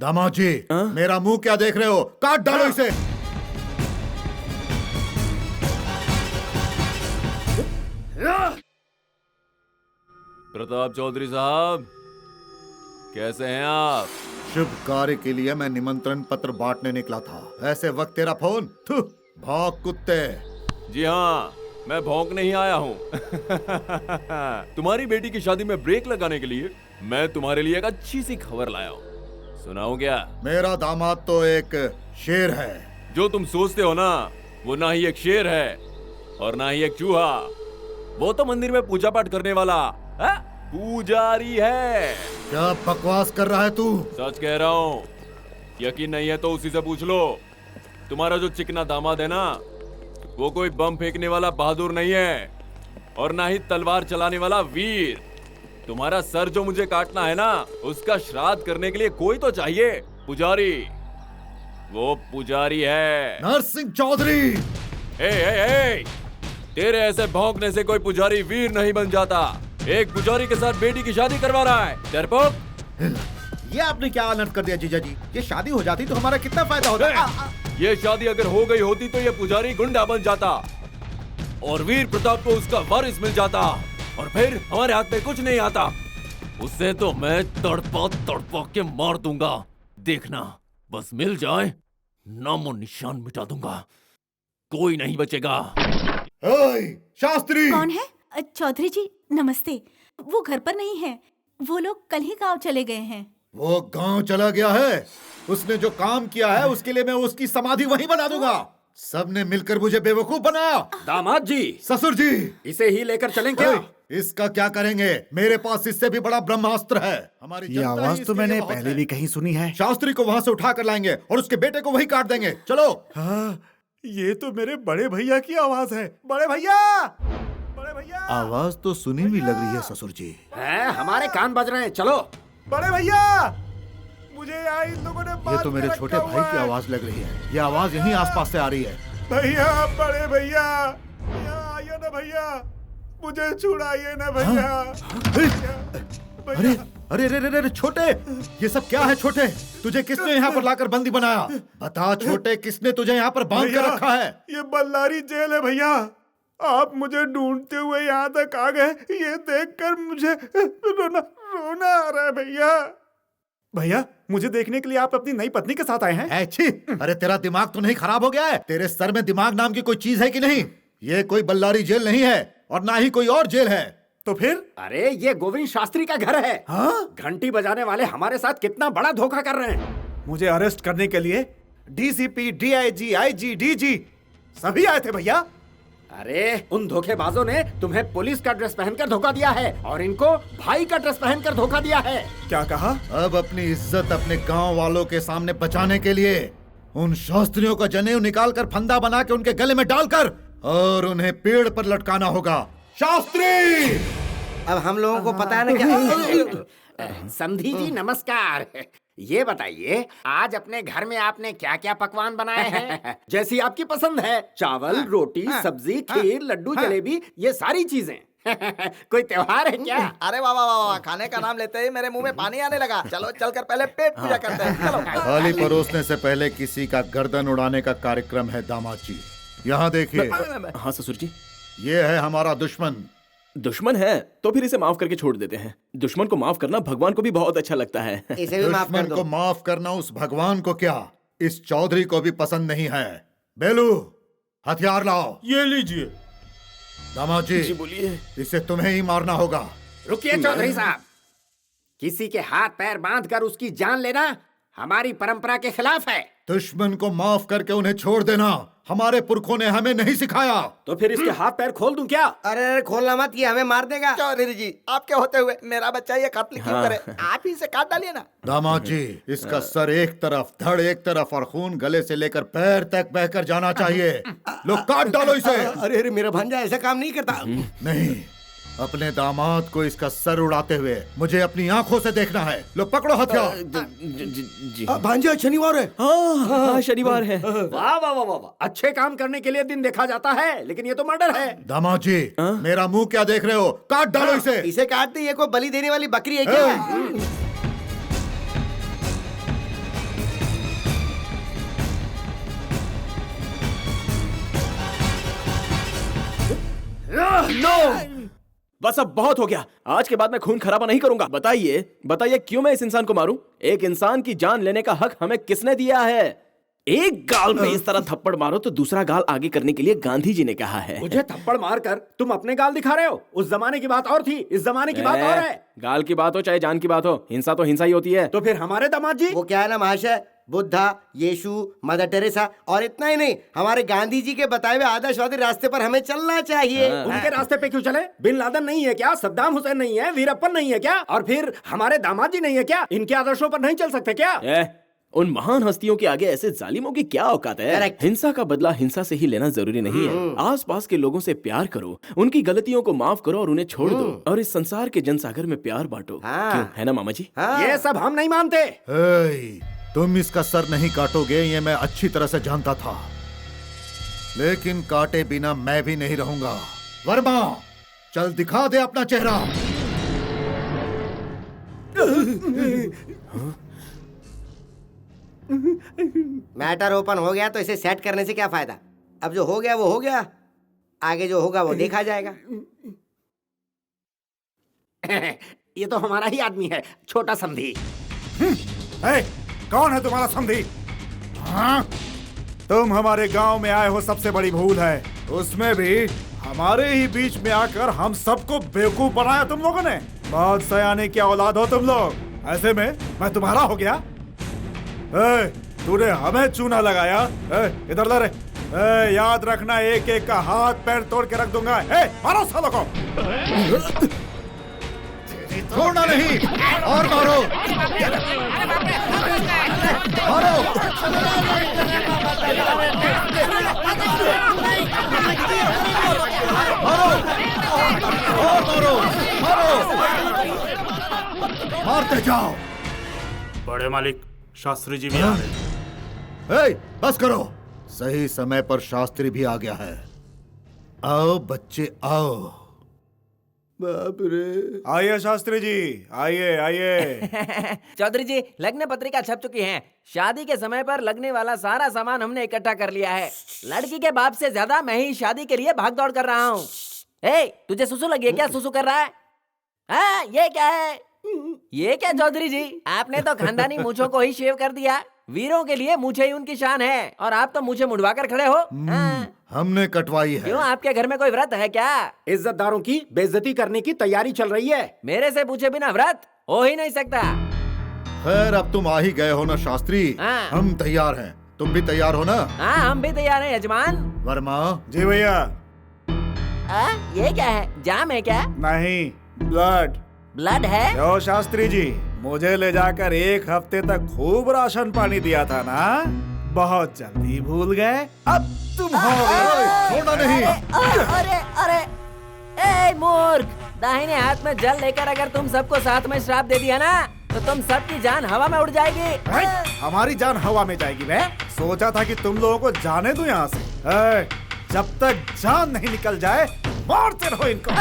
दामाद जी, मेरा मुंह क्या देख रहे हो? काट डालो इसे। प्रताप चौधरी साहब, कैसे हैं आप? शुभ कार्य के लिए मैं निमंत्रण पत्र बांटने निकला था, ऐसे वक्त तेरा फोन? थू, भौंक कुत्ते। जी हाँ, मैं भौंकने ही आया हूँ। तुम्हारी बेटी की शादी में ब्रेक लगाने के लिए मैं तुम्हारे लिए एक अच्छी सी खबर लाया हूँ। सुनाऊं क्या? मेरा दामाद तो एक शेर है। जो तुम सोचते हो ना, वो ना ही एक शेर है और ना ही एक चूहा। वो तो मंदिर में पूजा पाठ करने वाला पुजारी है। क्या बकवास कर रहा है तू? सच कह रहा हूँ, यकीन नहीं है तो उसी से पूछ लो। तुम्हारा जो चिकना दामाद है ना, वो कोई बम फेंकने वाला बहादुर नहीं है और ना ही तलवार चलाने वाला वीर। तुम्हारा सर जो मुझे काटना है ना, उसका श्राद्ध करने के लिए कोई तो चाहिए, पुजारी। वो पुजारी है नरसिंह चौधरी। ए, तेरे ऐसे भौंकने से कोई पुजारी वीर नहीं बन जाता। एक पुजारी के साथ बेटी की शादी करवा रहा है, डरपोक। ये आपने क्या अनर्थ कर दिया जीजा जी? ये शादी हो जाती तो हमारा कितना फायदा होता? ये शादी अगर हो गई होती तो ये पुजारी गुंडा बन जाता और वीर प्रताप को उसका वारिस मिल जाता और फिर हमारे हाथ में कुछ नहीं आता। उससे तो मैं तड़पा के मार दूंगा। देखना, बस मिल जाए, नामो निशान मिटा दूंगा, कोई नहीं बचेगा। शास्त्री कौन है? चौधरी जी नमस्ते। वो घर पर नहीं है, वो लोग कल ही गांव चले गए हैं। वो गांव चला गया है? उसने जो काम किया है उसके लिए मैं उसकी समाधि वहीं बना दूंगा। सबने मिलकर मुझे बेवकूफ बनाया। दामाद जी, ससुर जी, इसे ही लेकर चलें क्या? इसका क्या करेंगे? मेरे पास इससे भी बड़ा ब्रह्मास्त्र है। हमारी ये आवाज तो मैंने पहले भी कहीं सुनी है। शास्त्री को वहाँ से उठा कर लाएंगे और उसके बेटे को वहीं काट देंगे। चलो। हाँ, ये तो मेरे बड़े भैया की आवाज है। बड़े भैया, बड़े भैया। आवाज तो सुनी हुई लग रही है ससुर जी। है, हमारे कान बज रहे हैं। चलो। बड़े भैया, मुझे यहाँ इन लोगों ने ये तो मेरे छोटे भाई की आवाज लग रही है। ये आवाज यहीं आसपास से आ रही है। भैया, बड़े भैया, यहाँ आइए ना भैया, मुझे छुड़ाइए ना भैया। अरे अरे अरे अरे छोटे, ये सब क्या है छोटे? तुझे किसने यहाँ पर लाकर बंदी बनाया? बता छोटे, किसने तुझे यहाँ पर बांध कर रखा है? ये बल्लारी जेल है भैया। आप मुझे ढूंढते हुए यहाँ तक आ गए, ये देखकर मुझे रोना आ रहा है भैया। भैया, मुझे देखने के लिए आप अपनी नई पत्नी के साथ आए हैं? छी! अरे तेरा दिमाग तो नहीं खराब हो गया है? तेरे सर में दिमाग नाम की कोई चीज है कि नहीं? ये कोई बल्लारी जेल नहीं है और ना ही कोई और जेल है। तो फिर? अरे ये गोविंद शास्त्री का घर है। हाँ? घंटी बजाने वाले हमारे साथ कितना बड़ा धोखा कर रहे हैं। मुझे अरेस्ट करने के लिए डीसीपी, डीआईजी, आईजी, डीजी सभी आए थे भैया। अरे उन धोखेबाजों ने तुम्हें पुलिस का ड्रेस पहनकर धोखा दिया है और इनको भाई का ड्रेस पहनकर धोखा दिया है। क्या कहा? अब अपनी इज्जत अपने गांव वालों के सामने बचाने के लिए उन शास्त्रियों का जनेऊ निकालकर फंदा बना के उनके गले में डालकर और उन्हें पेड़ पर लटकाना होगा। शास्त्री! अब हम लोगों को पता है ना क्या? संधि जी नमस्कार। ये बताइए, आज अपने घर में आपने क्या क्या पकवान बनाए हैं? जैसी आपकी पसंद है, चावल, रोटी, सब्जी, खीर, लड्डू, जलेबी, ये सारी चीजें। कोई त्योहार है क्या? अरे वाह वाह वाह, खाने का नाम लेते ही मेरे मुंह में पानी आने लगा। चलो चलकर पहले पेट पूजा करते हैं। चलो। थाली परोसने से पहले किसी का गर्दन उड़ाने का कार्यक्रम है दामाद जी। यहाँ देखिए। हाँ ससुर जी। ये है हमारा दुश्मन। दुश्मन है तो फिर इसे माफ करके छोड़ देते हैं। दुश्मन को माफ करना भगवान को भी बहुत अच्छा लगता है। इसे भी माफ कर दुश्मन दो। को माफ करना उस भगवान को क्या, इस चौधरी को भी पसंद नहीं है। बेलू, हथियार लाओ। ये लीजिए। दामाद जी, बोलिए। इसे तुम्हें ही मारना होगा। रुकिए चौधरी साहब, किसी के हाथ पैर बांधकर उसकी जान लेना हमारी परंपरा के खिलाफ है। दुश्मन को माफ करके उन्हें छोड़ देना हमारे पुरखों ने हमें नहीं सिखाया। तो फिर इसके हाथ पैर खोल दूं क्या? अरे अरे खोलना मत, ये हमें मार देगा। चौधरी जी, आपके होते हुए मेरा बच्चा ये कत्ल क्यों करे? आप ही इसे काट डालिए ना। दामाद जी, इसका सर एक तरफ, धड़ एक तरफ और खून गले से लेकर पैर तक बहकर जाना चाहिए। लो काट डालो इसे। अरे अरे मेरा भांजा ऐसा काम नहीं करता। नहीं, अपने दामाद को इसका सर उड़ाते हुए मुझे अपनी आंखों से देखना है। लो पकड़ो हथियार। जी। भांजा शनिवार है। हाँ शनिवार है। वाह वाह वाह वाह, अच्छे काम करने के लिए दिन देखा जाता है, लेकिन ये तो मर्डर है। दामाद जी, मेरा मुंह क्या देख रहे हो? काट डालो इसे। इसे काट दे, ये कोई बलि देने वाली बकरी है क्या? नो! बस अब बहुत हो गया। आज के बाद मैं खून खराबा नहीं करूंगा। बताइए क्यों मैं इस इंसान को मारूं? एक इंसान की जान लेने का हक हमें किसने दिया है? एक गाल पे इस तरह थप्पड़ मारो तो दूसरा गाल आगे करने के लिए गांधी जी ने कहा है। मुझे थप्पड़ मारकर तुम अपने गाल दिखा रहे हो? उस जमाने की बात और थी, इस जमाने की बात और है। गाल की बात हो चाहे जान की बात हो, हिंसा तो हिंसा ही होती है। तो फिर हमारे दामाद जी? वो क्या है ना महाशय, बुद्धा, यीशु, मदर टेरेसा और इतना ही नहीं, हमारे गांधी जी के बताए हुए आदर्शवादी रास्ते पर हमें चलना चाहिए। उनके रास्ते पे क्यों चले? बिन लादेन नहीं है क्या? सद्दाम हुसैन नहीं है? वीरप्पन नहीं है क्या? और फिर हमारे दामाद जी नहीं है क्या? इनके आदर्शों पर नहीं चल सकते क्या? उन महान हस्तियों के आगे ऐसे जालिमों की क्या औकात है? Correct. हिंसा का बदला हिंसा से ही लेना जरूरी नहीं है। आसपास के लोगों से प्यार करो, उनकी गलतियों को माफ करो और उन्हें छोड़ दो, और इस संसार के जनसागर में प्यार बांटो। क्यों, है ना मामा जी? ये सब हम नहीं मानते। ए, तुम इसका सर नहीं काटोगे ये मैं अच्छी तरह से जानता था, लेकिन काटे बिना मैं भी नहीं रहूंगा। वर्मा, चल दिखा दे अपना चेहरा। मैटर ओपन हो गया तो इसे सेट करने से क्या फायदा? अब जो हो गया वो हो गया, आगे जो होगा वो देखा जाएगा। ये तो हमारा ही आदमी है, छोटा समधी। ए, कौन है तुम्हारा समधी? हाँ? तुम हमारे गांव में आए हो, सबसे बड़ी भूल है। उसमें भी हमारे ही बीच में आकर हम सबको बेवकूफ बनाया तुम लोगों ने। बहुत सयाने की औलाद हो तुम लोग। ऐसे में मैं तुम्हारा हो गया? तूने हमें चूना लगाया। इधर ला रे। याद रखना, एक एक का हाथ पैर तोड़ के रख दूंगा। मारो सालों को। छोड़ना नहीं, और मारो मारो। और मारो मारो, मारते जाओ। बड़े मालिक, शास्त्री जी भी आ रहे। ए, बस करो। सही समय पर शास्त्री भी आ गया है। आओ बच्चे आओ। बाप रे। आइए शास्त्री जी, आइए आइए। चौधरी जी, लग्न पत्रिका छप चुकी है। शादी के समय पर लगने वाला सारा सामान हमने इकट्ठा कर लिया है। लड़की के बाप से ज्यादा मैं ही शादी के लिए भाग दौड़ कर रहा हूँ। तुझे सुसु लगी है क्या? सुसु कर रहा है? हाँ, ये क्या है? ये क्या चौधरी जी, आपने तो खानदानी मूछों को ही शेव कर दिया। वीरों के लिए मूछें ही उनकी शान है, और आप तो मूछें मुड़वा कर खड़े हो। हमने कटवाई है। क्यों, आपके घर में कोई व्रत है क्या? इज्जतदारों की बेइज्जती करने की तैयारी चल रही है। मेरे से पूछे बिना व्रत हो ही नहीं सकता। खैर, अब तुम आ ही गए हो ना शास्त्री। हाँ। हम तैयार हैं, तुम भी तैयार हो ना? हाँ, हम भी तैयार हैं यजमान। वर्मा। जी भैया। ये क्या है? जाम है क्या? नहीं, ब्लड। ब्लड है? यो शास्त्री जी, मुझे ले जाकर 1 हफ्ते तक खूब राशन पानी दिया था ना, बहुत जल्दी भूल गए। अब तुम हो। छोड़ना नहीं। अरे अरे, ए मूर्ख, दाहिने हाथ में जल लेकर अगर तुम सबको साथ में श्राप दे दिया ना, तो तुम सबकी जान हवा में उड़ जाएगी। हमारी जान हवा में जाएगी? मैं सोचा था कि तुम लोगों को जाने दूं यहाँ से। जब तक जान नहीं निकल जाए मारते रहो इनको।